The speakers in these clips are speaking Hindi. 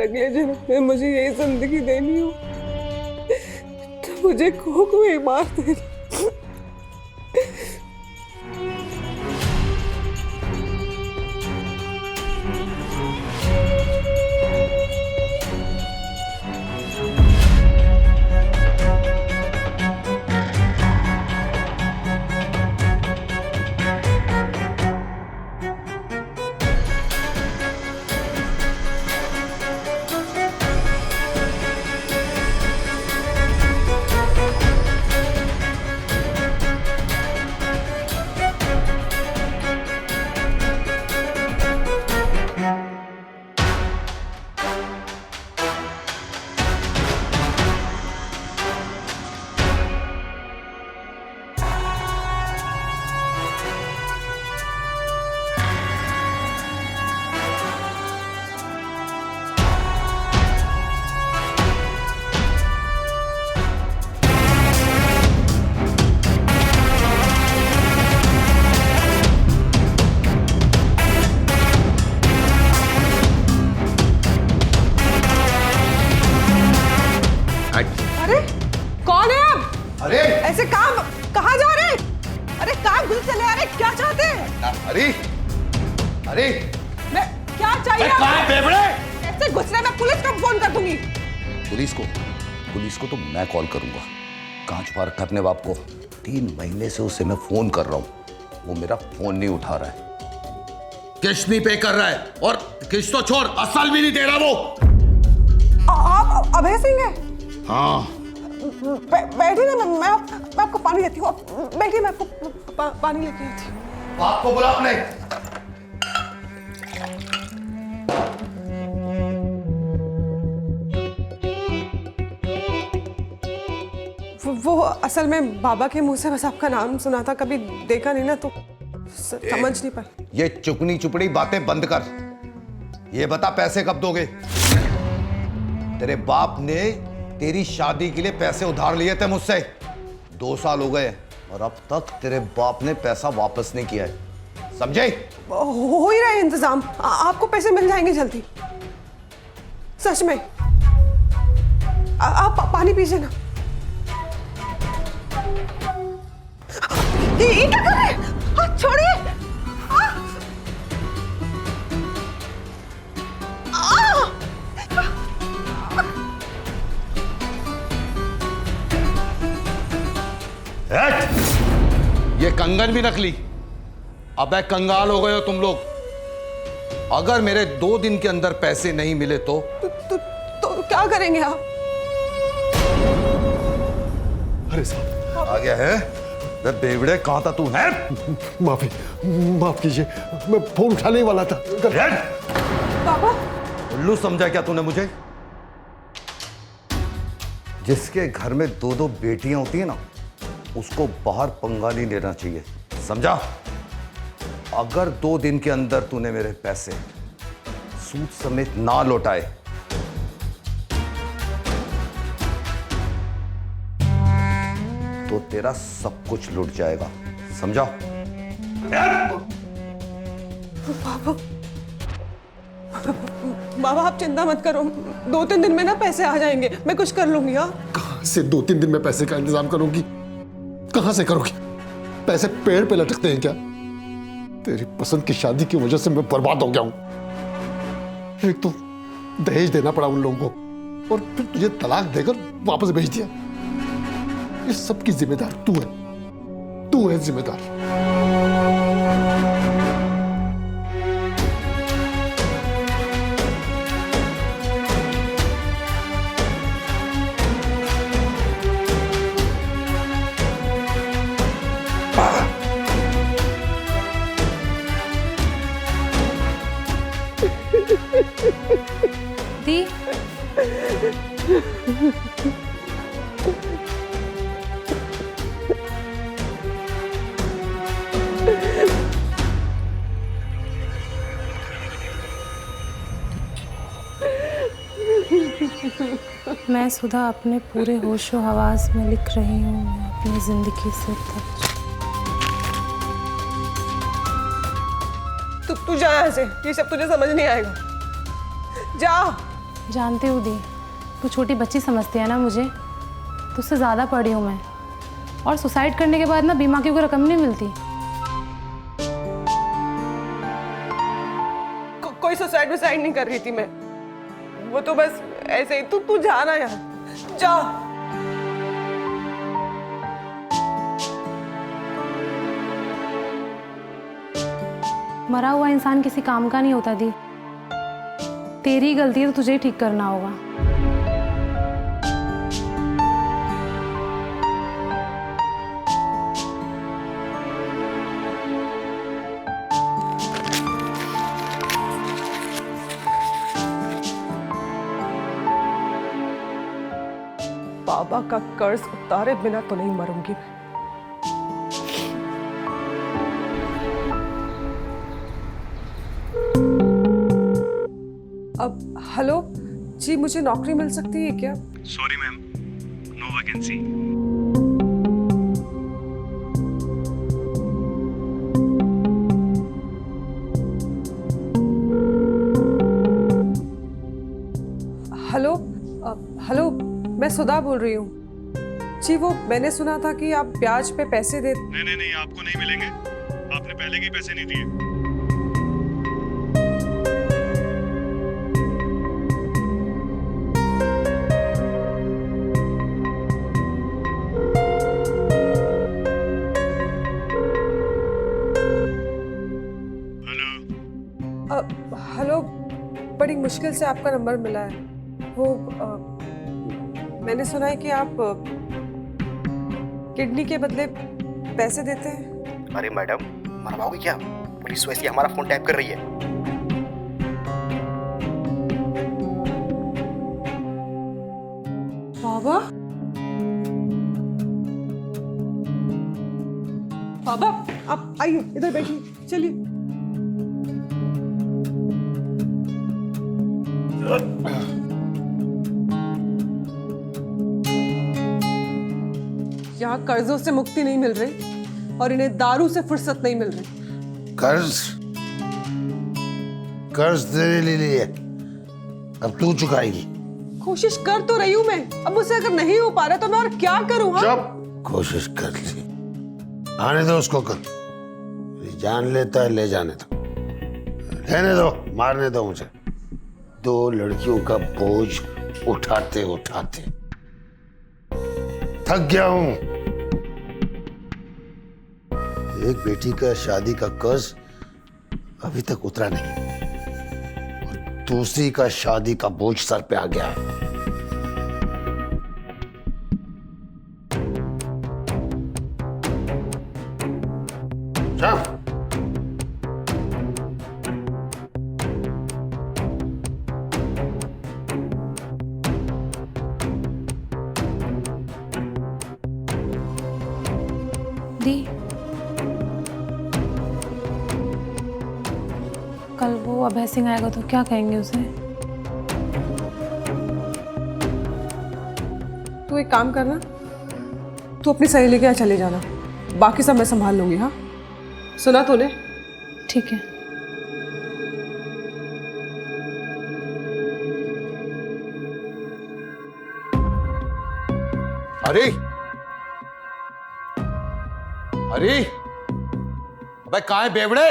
अगले जन्म में मुझे यही जिंदगी देनी हो तो मुझे कोक में मार देना। अरे कौन है आप? अरे ऐसे काम कहाँ जा रहे हैं? अरे काम खुद चले आ रहे, क्या चाहते हैं? अरे अरे मैं क्या चाहिए? कहाँ है बेवड़े? ऐसे घुसने में पुलिस को फोन कर दूंगी। पुलिस को तो मैं कॉल करूंगा। कहाँ छुपा रखा अपने बाप को? 3 महीने से उसे मैं फोन कर रहा हूँ, वो मेरा फोन नहीं उठा रहा है, किस्त नहीं पे कर रहा है, और किस्त तो छोड़ असल भी नहीं दे रहा वो। आप अभय सिंह हैं? हाँ बैठिए ना, मैं आपको पानी देती हूँ। बैठिए, मैं आपको पानी लेके आती हूँ। बाप को बुला अपने। वो असल में बाबा के मुंह से बस आपका नाम सुना था, कभी देखा नहीं ना, तो समझ नहीं पाई। ये चुकनी चुपड़ी बातें बंद कर। ये बता पैसे कब दोगे? तेरे बाप ने तेरी शादी के लिए पैसे उधार लिए थे मुझसे। 2 साल हो गए और अब तक तेरे बाप ने पैसा वापस नहीं किया है, समझे? हो ही रहा है इंतजाम, आपको पैसे मिल जाएंगे जल्दी, सच में। आप पानी पीजिए ना। ये क्या कर रहे हैं? हाथ छोड़िए। ये कंगन भी नकली। अबे कंगाल हो गए हो तुम लोग। अगर मेरे 2 दिन के अंदर पैसे नहीं मिले तो क्या करेंगे आप? अरे साहब आ गया है। वे बेवड़े, कहां था तू? है माफ कीजिए, मैं फोन उठाने वाला था। बाबा, उल्लू समझा क्या तूने मुझे? जिसके घर में 2-2 बेटियां होती है ना, उसको बाहर पंगा नहीं लेना चाहिए, समझा? अगर 2 दिन के अंदर तूने मेरे पैसे सूद समेत ना लौटाए तो तेरा सब कुछ लुट जाएगा, समझा? बाबा आप चिंता मत करो, 2-3 दिन में ना पैसे आ जाएंगे, मैं कुछ कर लूंगी। हाँ, कहां से 2-3 दिन में पैसे का इंतजाम करूंगी? कहां से करोगी? पैसे पेड़ पे लटकते हैं क्या? तेरी पसंद की शादी की वजह से मैं बर्बाद हो गया हूं। एक तो दहेज देना पड़ा उन लोगों को, और फिर तुझे तलाक देकर वापस भेज दिया। इस सब की जिम्मेदार तू है जिम्मेदार। दी मैं सुधा अपने पूरे होशो हवास में लिख रही हूँ अपनी जिंदगी से तक। तू जा यहाँ से, ये सब तुझे समझ नहीं आएगा। जा। जानती हूँ दी, तू छोटी बच्ची समझती है ना मुझे, तुझसे ज़्यादा पढ़ी हूँ मैं। और सुसाइड करने के बाद ना बीमा की कोई रकम नहीं मिलती। कोई सुसाइड वुसाइड नहीं कर रही थी मैं, वो तो बस ऐसे ही। तू जा ना यार, जा। मरा हुआ इंसान किसी काम का नहीं होता दी। तेरी गलती है तो तुझे ही ठीक करना होगा। बाबा का कर्ज उतारे बिना तो नहीं मरूंगी मैं। अब हेलो जी, मुझे नौकरी मिल सकती है क्या? Sorry ma'am, no vacancy. Hello hello, मैं सुधा बोल रही हूँ जी। वो मैंने सुना था कि आप ब्याज पे पैसे दे। नहीं, आपको नहीं मिलेंगे। आपने पहले के पैसे नहीं दिए। हेलो, बड़ी मुश्किल से आपका नंबर मिला है। वो मैंने सुना है कि आप किडनी के बदले पैसे देते हैं। अरे मैडम, मरवाओगे क्या? पुलिस वैसे ही हमारा फोन टैप कर रही है। बाबा, बाबा आप आइए, इधर बैठिए, चलिए। यहाँ कर्जों से मुक्ति नहीं मिल रही और इन्हें दारू से फुर्सत नहीं मिल रही। कर्ज तेरे लिए अब तू चुकाएगी। कोशिश कर तो रही हूँ मैं, अब मुझसे अगर नहीं हो पा रहा तो मैं और क्या करूँ? चुप। कोशिश कर ली, आने दो उसको। कर जान लेता है, ले जाने दो, रहने दो, मारने दो मुझे। 2 लड़कियों का बोझ उठाते उठाते थक गया हूं। एक बेटी का शादी का कर्ज अभी तक उतरा नहीं और दूसरी का शादी का बोझ सर पे आ गया है। जा। दी, कल वो अभय सिंह आएगा तो क्या कहेंगे उसे? तू एक काम करना, तू अपनी सहेली के यहाँ चले जाना, बाकी सब मैं संभाल लूंगी। हाँ, सुना तूने? ठीक है। अरे अरे, अबे कहाँ है बेवड़े?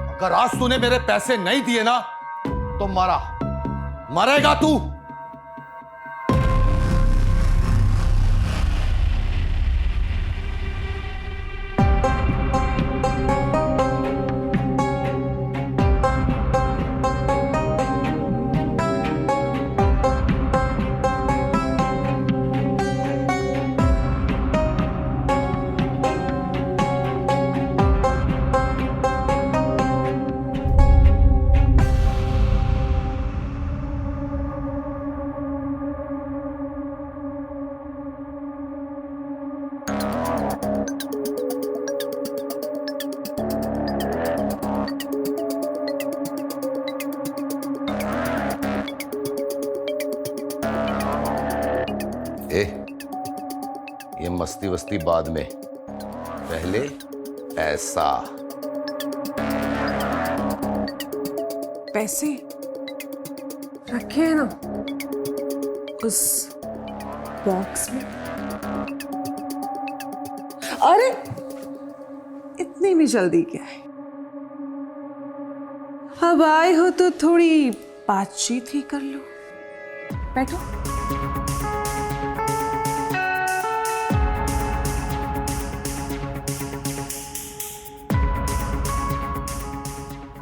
अगर आज तूने मेरे पैसे नहीं दिए ना तो मरेगा तू। ये मस्ती वस्ती बाद में, पहले पैसा। पैसे? रखे हैं ना उस बॉक्स में। अरे इतनी भी जल्दी क्या है? अब आए हो तो थोड़ी बातचीत ही कर लो। बैठो।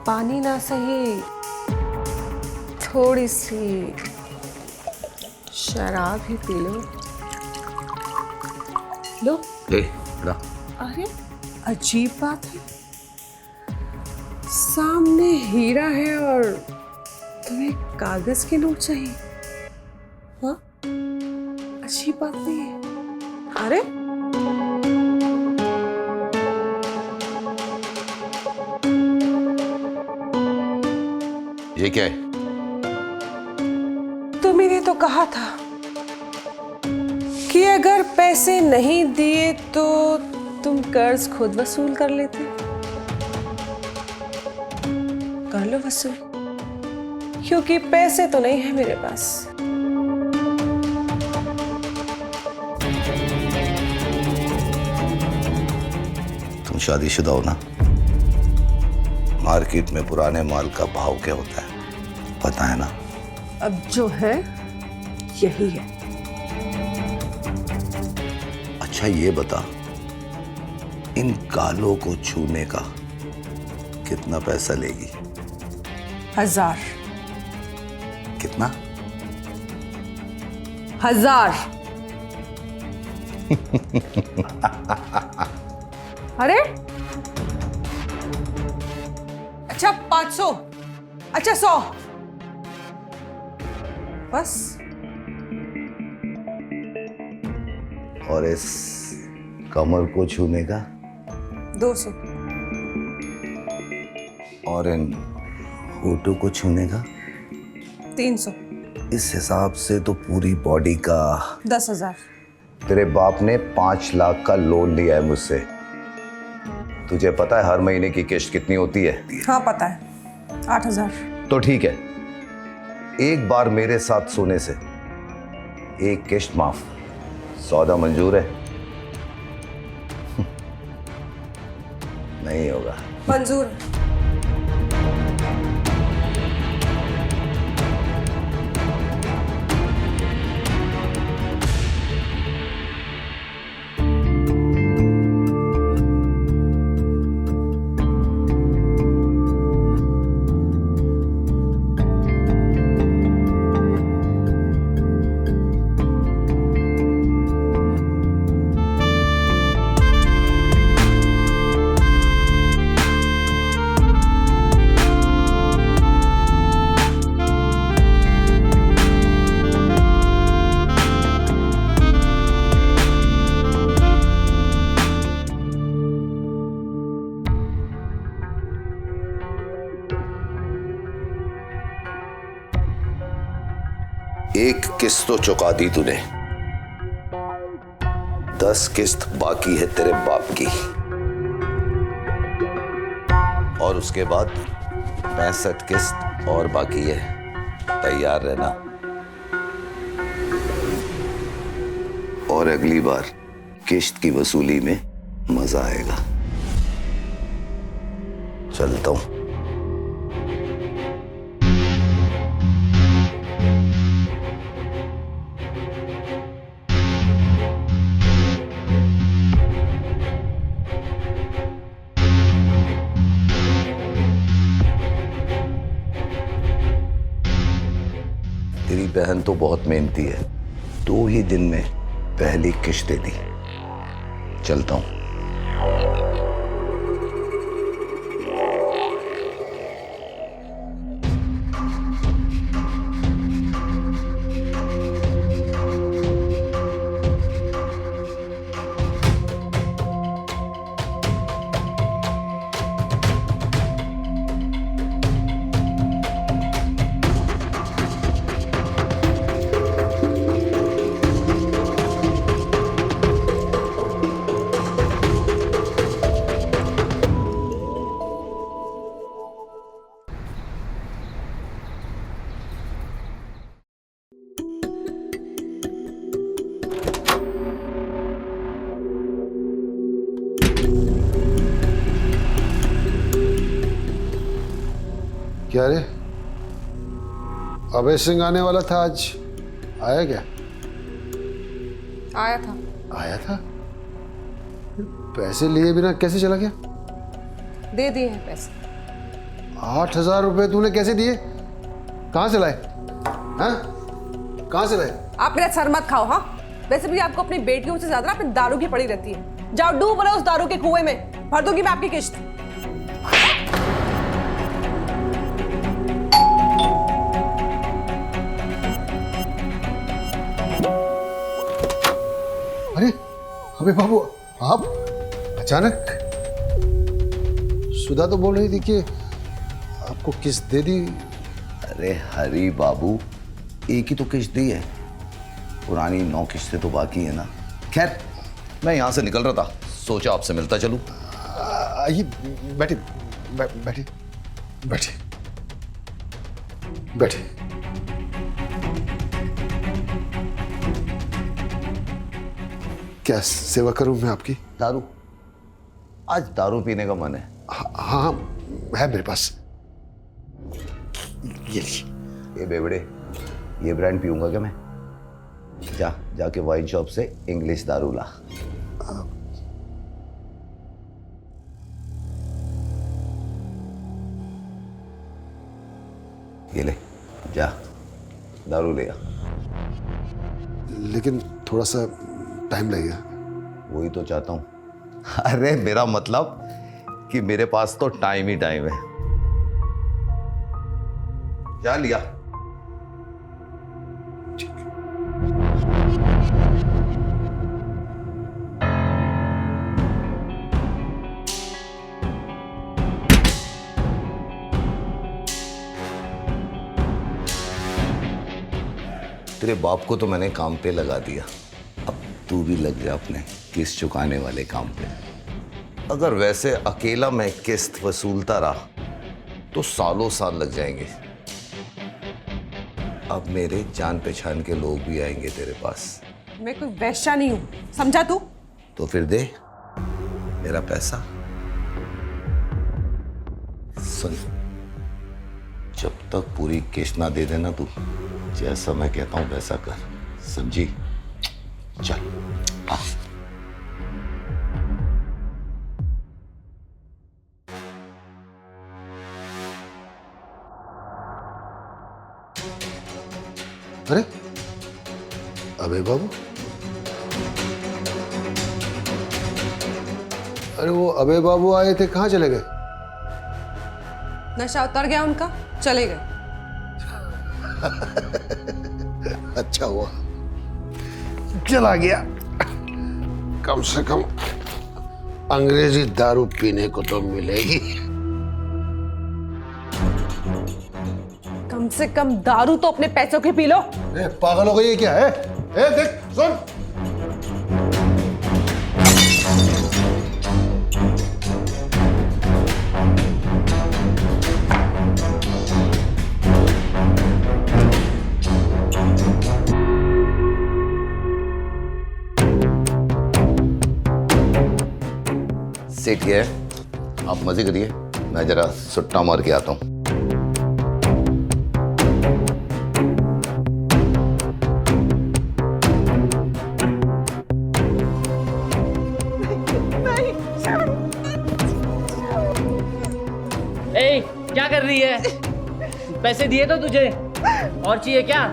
पानी ना सही, थोड़ी सी शराब ही पी लो। लो। बड़ा अरे अजीब बात है, सामने हीरा है और तुम्हें कागज के नोट चाहिए। हाँ, अजीब बात नहीं है। अरे ये क्या है? तुमने तो कहा था कि अगर पैसे नहीं दिए तो तुम कर्ज खुद वसूल कर लेते। कर लो वसूल, क्योंकि पैसे तो नहीं है मेरे पास। तुम शादीशुदा हो ना? मार्केट में पुराने माल का भाव क्या होता है पता है ना? अब जो है यही है। अच्छा ये बता, इन गालों को छूने का कितना पैसा लेगी? 1000। कितना? 1000। अरे अच्छा 500, अच्छा 100, बस। और इस कमर को छूने का? 200। और इन होठों को छूने का? 300। इस हिसाब से तो पूरी बॉडी का 10,000। तेरे बाप ने 5 लाख का लोन लिया है मुझसे। तुझे पता है हर महीने की किश्त कितनी होती है? हाँ पता है, 8,000। तो ठीक है, एक बार मेरे साथ सोने से एक किश्त माफ। सौदा मंजूर है? नहीं होगा। मंजूर है। एक किस्त तो चुका दी तूने, 10 किस्त बाकी है तेरे बाप की, और उसके बाद 65 किस्त और बाकी है। तैयार रहना, और अगली बार किस्त की वसूली में मजा आएगा। चलता हूं। तेरी बहन तो बहुत मेहनती है, 2 ही दिन में पहली किश्त दे दी। चलता हूं। क्या रे, अभय सिंह आने वाला था आज, आया क्या? आया था। आया था? पैसे लिए बिना कैसे चला गया? दे दिए हैं पैसे। 8,000 रुपए तूने कैसे दिए? कहाँ से लाए? हाँ, कहाँ से लाए? आप मेरा सर मत खाओ। हाँ, वैसे भी आपको अपनी बेटियों से ज्यादा अपनी दारू की पड़ी रहती है। जाओ डूब रहे उस दारू के कुएं में, भर दूंगी मैं आपकी किश्त। अरे अबे बाबू, आप अचानक? सुधा तो बोल रही थी कि आपको किस्त दे दी। अरे हरी बाबू, एक ही तो किस्त दी है, पुरानी 9 किस्तें तो बाकी है ना। खैर, मैं यहाँ से निकल रहा था, सोचा आपसे मिलता चलूं। आइए बैठिए, बैठिए बैठिए बैठिए। क्या सेवा करूं मैं आपकी? दारू, आज दारू पीने का मन है। हाँ, है मेरे पास। ये लीजिए। ये बेवड़े, ये ब्रांड पीऊंगा क्या मैं? जाके वाइन शॉप से इंग्लिश दारू ला। ये ले, जा दारू ले आ। लेकिन थोड़ा सा टाइम लगेगा। वही तो चाहता हूं। अरे मेरा मतलब कि मेरे पास तो टाइम ही टाइम है। जा लिया। तेरे बाप को तो मैंने काम पे लगा दिया, अब तू भी लग जा अपने किस्त चुकाने वाले काम पे। अगर वैसे अकेला मैं किस्त वसूलता रहा तो सालों साल लग जाएंगे। अब मेरे जान पहचान के लोग भी आएंगे तेरे पास। मैं कोई वैश्या नहीं हूं, समझा तू? तो फिर दे मेरा पैसा। सुन, जब तक पूरी किस्त ना दे देना तू, जैसा मैं कहता हूं वैसा कर, समझी? चल आ। अरे अबे बाबू, अरे वो अबे बाबू आए थे, कहाँ चले गए? नशा उतर गया उनका, चले गए। अच्छा हुआ चला गया, कम से कम अंग्रेजी दारू पीने को तो मिलेगी। कम से कम दारू तो अपने पैसों की पी लो। पागल हो गई है क्या है? देख सुन, सेठ ये है, आप मजे करिए, मैं जरा सुट्टा मार के आता हूं। ए, क्या कर रही है? पैसे दिए तो तुझे, और चाहिए क्या?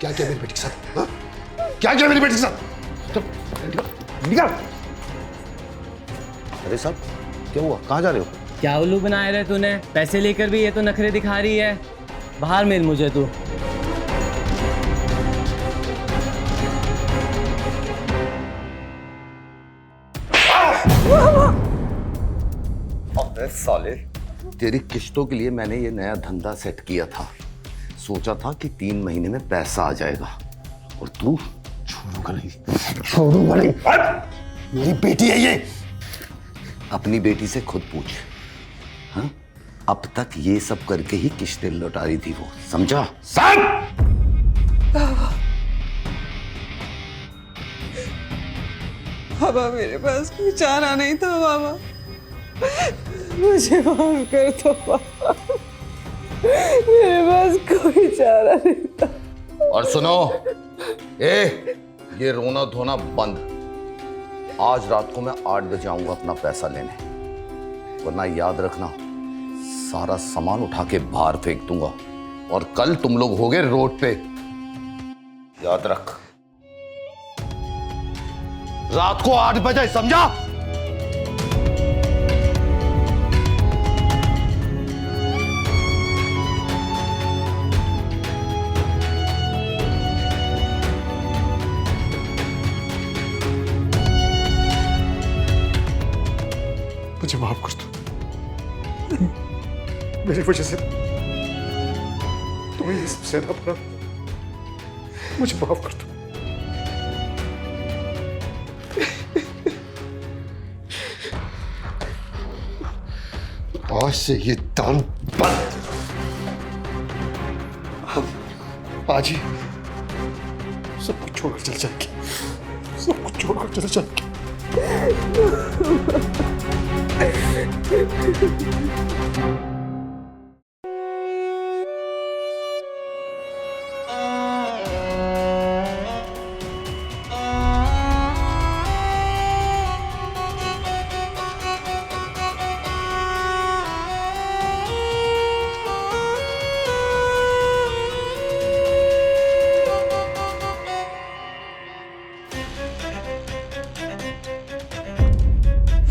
क्या किया मेरी बेटी के साथ? हाँ? क्या किया मेरी बेटी के साथ? निकल। अरे साहब, क्या हुआ? कहाँ जा रहे हो? क्या उल्लू बनाए रहे तूने? पैसे लेकर भी ये तो नखरे दिखा रही है। बाहर मिल मुझे तू। अबे साले, तेरी किश्तों के लिए मैंने ये नया धंधा सेट किया था। सोचा था कि 3 महीने में पैसा आ जाएगा, और तू छोड़ूंगा नहीं, छोड़ूंगा नहीं। मेरी बेटी है ये। अपनी बेटी से खुद पूछ। हाँ, अब तक ये सब करके ही किस्तें लौटा रही थी वो, समझा? सब बाबा मेरे पास कोई चारा नहीं था बाबा, मुझे माफ कर दो बाबा, मेरे पास कोई चारा नहीं था। और सुनो, ये रोना धोना बंद। आज रात को मैं 8 बजे आऊंगा अपना पैसा लेने, वरना याद रखना सारा सामान उठा के बाहर फेंक दूंगा और कल तुम लोग होगे रोड पे। याद रख, रात को 8 बजे, समझा? मुझे माफ कर दो, मेरी वजह से तुम्हें ये सब सहना पड़ा, मुझे माफ कर दो। आज से ये दान बंद। हम आज ही सब कुछ छोड़कर चले जाएंगे, सब कुछ छोड़कर चले जाएंगे।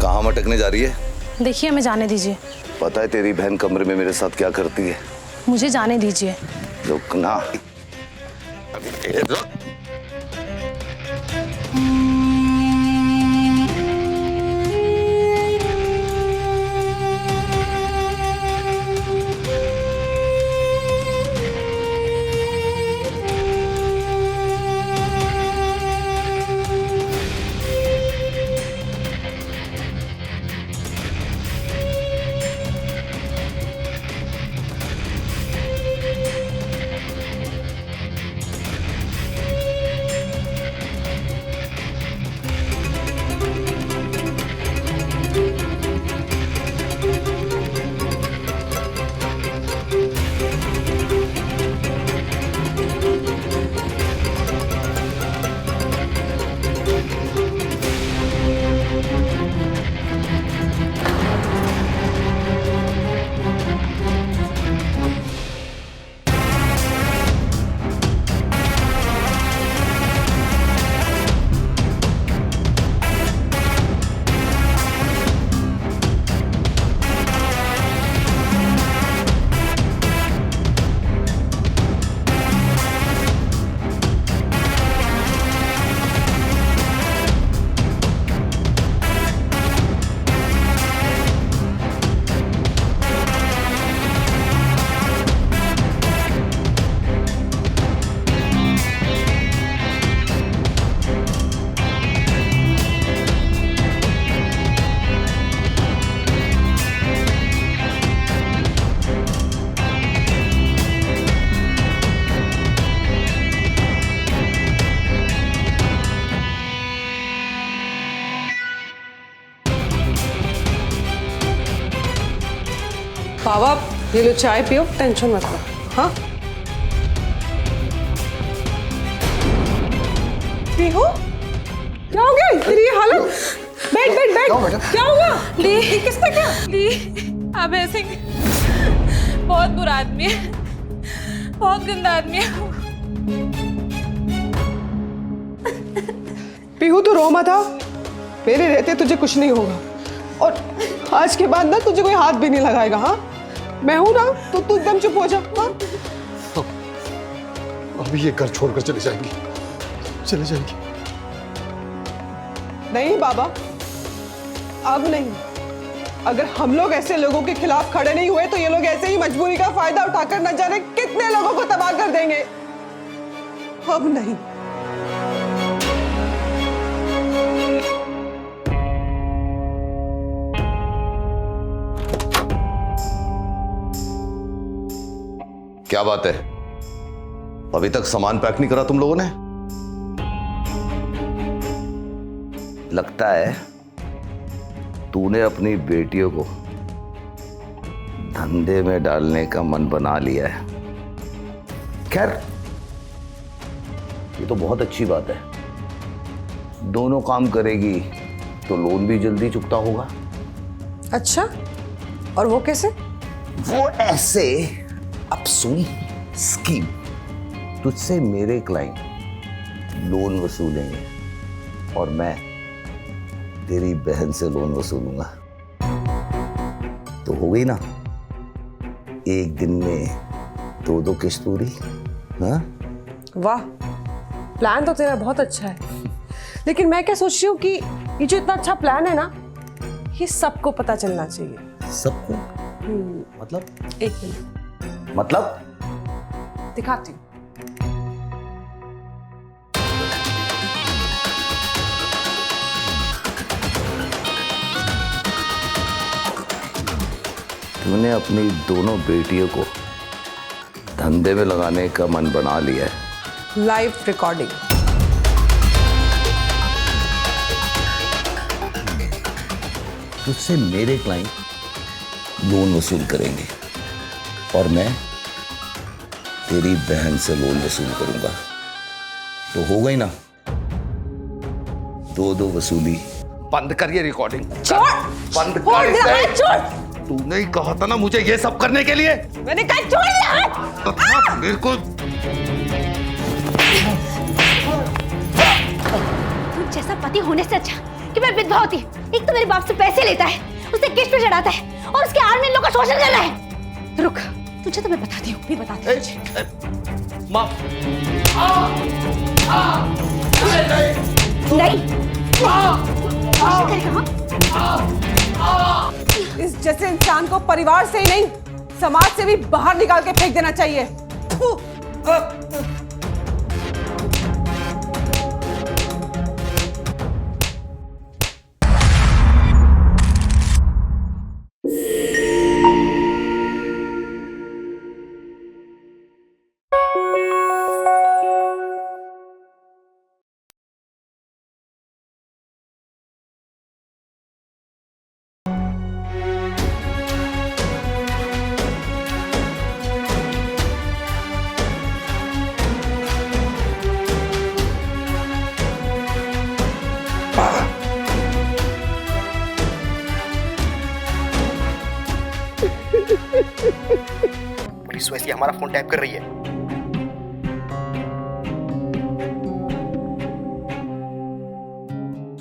कहाँ मटकने जा रही है? देखिए हमें जाने दीजिए। पता है तेरी बहन कमरे में मेरे साथ क्या करती है? मुझे जाने दीजिए। रुकना। रुक। बाबा ये लो चाय पियो, टेंशन मत लो। हाँ पीहू, क्या हो गया तेरी ये हालत? बैठ बैठ बैठ, क्या हुआ? ली किसने क्या? ली अब ऐसे बहुत बुरा आदमी है, बहुत गंदा आदमी है। पीहू तू रो मत, मेरे रहते तुझे कुछ नहीं होगा, और आज के बाद ना तुझे कोई हाथ भी नहीं लगाएगा। हाँ मैं हूं ना, तो तू एकदम चुप हो जा। हाँ अभी ये घर छोड़कर चले जाएंगे, चले जाएंगे। नहीं बाबा, अब नहीं। अगर हम लोग ऐसे लोगों के खिलाफ खड़े नहीं हुए तो ये लोग ऐसे ही मजबूरी का फायदा उठाकर न जाने कितने लोगों को तबाह कर देंगे। अब नहीं। क्या बात है, अभी तक सामान पैक नहीं करा तुम लोगों ने? लगता है तूने अपनी बेटियों को धंधे में डालने का मन बना लिया है। खैर, ये तो बहुत अच्छी बात है। दोनों काम करेगी तो लोन भी जल्दी चुकता होगा। अच्छा, और वो कैसे? वो ऐसे, अब सुन स्कीम। तुझसे मेरे क्लाइंट लोन वसूलेंगे और मैं तेरी बहन से लोन वसूलूंगा। तो हो गई ना, एक दिन में 2-2 किस्त पूरी। हाँ, वाह, प्लान तो तेरा बहुत अच्छा है, लेकिन मैं क्या सोच रही हूँ कि ये जो इतना अच्छा प्लान है ना, ये सबको पता चलना चाहिए। सबको? मतलब? एक मिनट, मतलब? दिखाती हूँ। तूने अपनी दोनों बेटियों को धंधे में लगाने का मन बना लिया है। Live recording. तुझसे मेरे क्लाइंट लोन वसूल करेंगे और मैं तेरी बहन से लोन वसूल करूंगा। तो हो गई ना 2-2 वसूली। बंद कर ये रिकॉर्डिंग। बंद कर इसे। तूने ही कहा था ना मुझे ये सब करने के लिए। मैंने कहा छोड़ दिया। मेरे को तुम जैसा पति होने से अच्छा कि मैं विधवा होती। एक तो मेरे बाप से पैसे लेता है, उसे किस्त पे चढ़ाता है और उसके आड़ में इन लोगों का शोषण कर रहा है। रुक, तुझे तो मैं बताती हूँ, भी बताती हूँ। माँ, नहीं इस जैसे इंसान को परिवार से ही नहीं, समाज से भी बाहर निकाल के फेंक देना चाहिए। पुलिस वैसे ही हमारा फोन टैप कर रही है।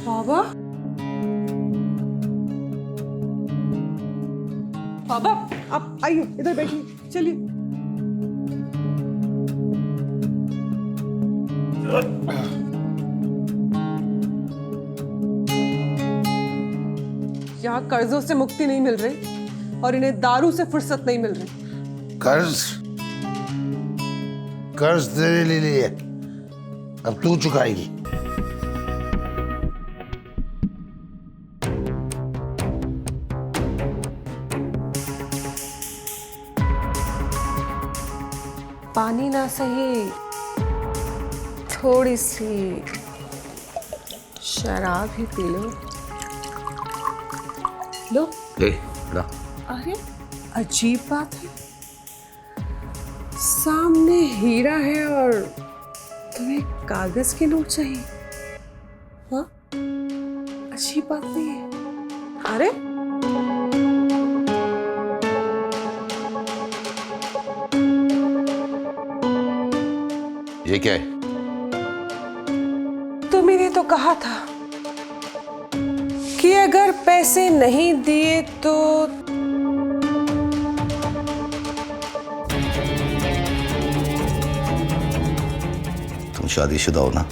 बाबा, बाबा आप आइए, इधर बैठिए, चलिए। यहाँ कर्जों से मुक्ति नहीं मिल रही और इन्हें दारू से फुर्सत नहीं मिल रही। कर्ज तेरे लिए अब तू चुकाएगी। पानी ना सही, थोड़ी सी शराब ही पी लो। लो। बड़ा अरे अजीब बात है, सामने हीरा है और तुम्हें कागज के नोट चाहिए। हाँ, अच्छी बात नहीं है। अरे ये क्या है? तुम्ही ने तो कहा था कि अगर पैसे नहीं दिए तो तुम शादीशुदा हो ना?